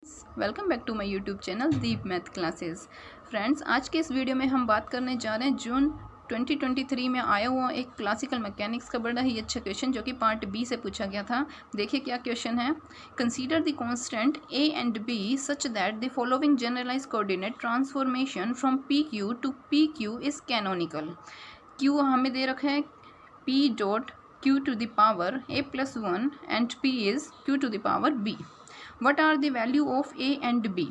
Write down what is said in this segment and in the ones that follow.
Welcome back to my YouTube channel Deep math classes. Friends, आज के इस वीडियो में हम बात करने जा रहे हैं जून 2023 में आया हुआ एक क्लासिकल मैकेनिक्स का बड़ा ही अच्छा क्वेश्चन जो कि पार्ट बी से पूछा गया था। देखिए क्या क्वेश्चन है। Consider the constant A and B such that the following generalize coordinate transformation from P Q to P Q is canonical. Q हमें दे रखा है P dot Q to the power A plus 1 and P is Q to the power B. What are the value of A and B?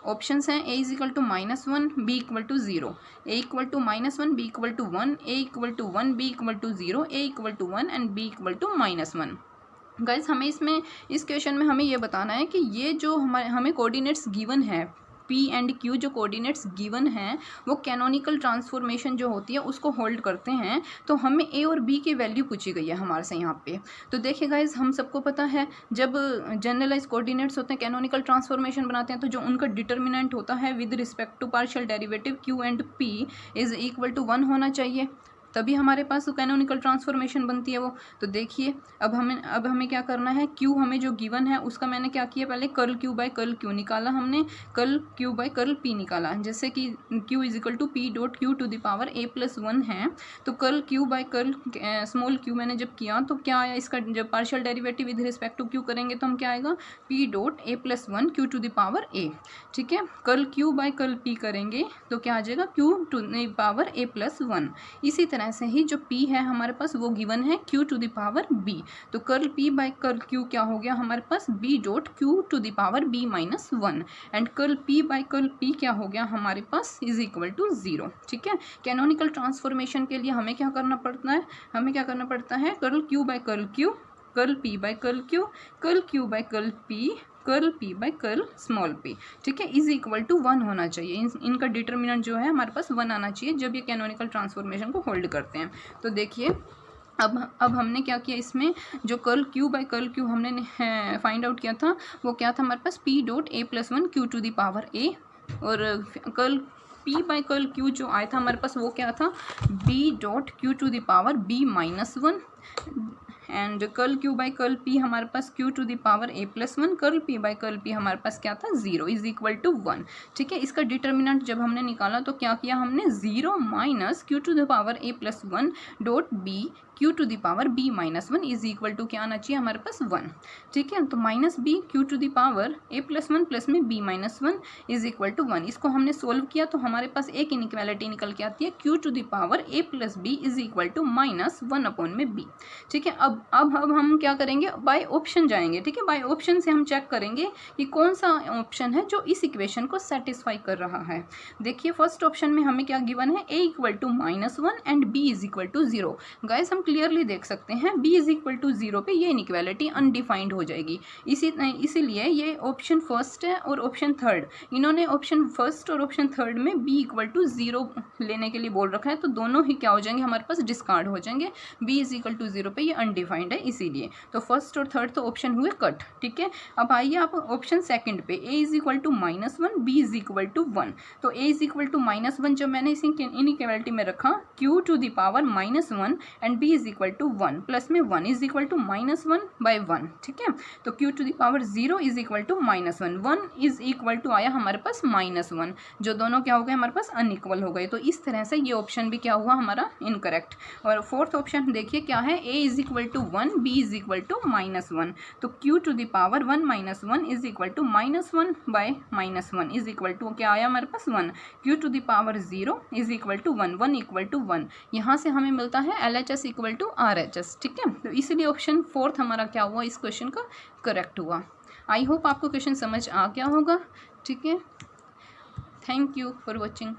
Options हैं A is equal to -1, B equal to 0, A equal to -1, B equal to 1, A equal to 1, B equal to 0, A equal to 1 and B equal to -1। Guys हमें इस question में हमें ये बताना है कि ये जो हमें कोऑर्डिनेट्स गिवन है P एंड Q, जो कोऑर्डिनेट्स गिवन हैं वो कैनोनिकल ट्रांसफॉर्मेशन जो होती है उसको होल्ड करते हैं। तो हमें A और B की वैल्यू पूछी गई है हमारे से यहाँ पे। तो देखिए गाइज, हम सबको पता है जब जनरलाइज कोऑर्डिनेट्स होते हैं कैनोनिकल ट्रांसफॉर्मेशन बनाते हैं तो जो उनका डिटर्मिनेंट होता है with respect to partial derivative Q and P is equal to 1 होना चाहिए, तभी हमारे पास कैनोनिकल ट्रांसफॉर्मेशन बनती है वो। तो देखिए अब हमें क्या करना है। Q हमें जो गिवन है उसका मैंने क्या किया, पहले curl Q by curl Q निकाला, हमने curl Q by curl P निकाला। जैसे कि Q is equal to P dot Q to the power A plus 1 है, तो curl Q by curl small q मैंने जब किया तो क्या आया, इसका जब partial derivative with respect to Q करेंगे तो हम क्या आएगा, P dot A plus 1 Q to the power A. ठीक है, curl Q by curl P करेंगे तो क्या आ जाएगा, Q to the power A plus 1। इसी तरह से ही जो P है हमारे पास वो गिवन है Q to the power B, तो curl P by curl Q क्या हो गया हमारे पास, B dot Q to the power B minus 1 and curl P by curl P क्या हो गया हमारे पास, इज इक्वल टू 0। ठीक है, कैनोनिकल ट्रांसफॉर्मेशन के लिए हमें क्या करना पड़ता है, curl Q by curl Q, curl P by curl Q, curl Q by curl P, curl P by curl small p। ठीक है, इज इक्वल टू 1 होना चाहिए। इनका डिटर्मिनेंट जो है हमारे पास 1 आना चाहिए जब ये कैनोनिकल ट्रांसफॉर्मेशन को होल्ड करते हैं। तो देखिए अब हमने क्या किया, इसमें जो curl Q by curl Q हमने फाइंड आउट किया था वो क्या था हमारे पास, P dot A plus 1 Q to the power A, और curl P by curl Q जो आया था हमारे पास वो क्या था, B dot Q to the power B minus 1 and curl Q by curl P हमारे पास Q to the power A plus 1, curl P by curl P हमारे पास क्या था, 0 इज इक्वल टू 1। ठीक है, इसका डिटर्मिनेंट जब हमने निकाला तो क्या किया हमने, 0 minus Q to the power A plus 1 dot B Q to the power B minus 1 is equal to क्या आना चाहिए हमारे पास, 1। ठीक है, तो minus B Q to the power A plus 1 plus में B minus 1 is equal to 1। इसको हमने सोल्व किया तो हमारे पास एक इनइक्वालिटी निकल के आती है, Q to the power A plus B is equal to minus 1 upon में B। ठीक है, अब हम क्या करेंगे, बाय ऑप्शन जाएंगे। ठीक है, बाय ऑप्शन से हम चेक करेंगे कि कौन सा ऑप्शन है जो इस इक्वेशन को सेटिस्फाई कर रहा है। देखिए फर्स्ट ऑप्शन में हमें क्या गिवन है, a equal to -1 and b is equal to 0। Guys हम क्लियरली देख सकते हैं b इज इक्वल टू 0 पे ये इनइक्वालिटी अनडिफाइंड हो जाएगी। इसीलिए ये ऑप्शन फर्स्ट है और ऑप्शन थर्ड, इन्होंने ऑप्शन फर्स्ट और ऑप्शन थर्ड में b इक्वल टू 0 लेने के लिए बोल रखा है, तो दोनों ही क्या हो जाएंगे हमारे पास, डिस्कार्ड हो जाएंगे। b इज इक्वल टू 0 पे ये अनडिफाइंड है, इसीलिए तो फर्स्ट और थर्ड तो ऑप्शन हुए कट। ठीक है, अब आइए आप ऑप्शन सेकंड पे, a is equal to -1 b is equal to 1। तो a इज इक्वल टू -1 जो मैंने इस इनइक्वालिटी में रखा, q to the power -1 and b is equal to 1 plus में 1 इज इक्वल टू -1 बाय 1। ठीक है, तो q to the power 0 is equal to -1, 1 is equal to आया हमारे पास -1, जो दोनों क्या हो गए हमारे पास अनइक्वल हो गए। तो इस तरह से ये ऑप्शन भी क्या हुआ हमारा इनकरेक्ट। और फोर्थ ऑप्शन देखिए क्या है, a is equal to 1 b is equal to -1, तो q to the power 1 minus 1 is equal to -1 by -1 is equal to क्या आया हमारे पास 1, q to the power 0 is equal to 1, 1 equal to 1। यहाँ से हमें मिलता है LHS इक्वल टू RHS। ठीक है, तो इसीलिए ऑप्शन फोर्थ हमारा क्या हुआ, इस क्वेश्चन का करेक्ट हुआ। आई होप आपको क्वेश्चन समझ आ गया होगा। ठीक है, थैंक यू फॉर वॉचिंग।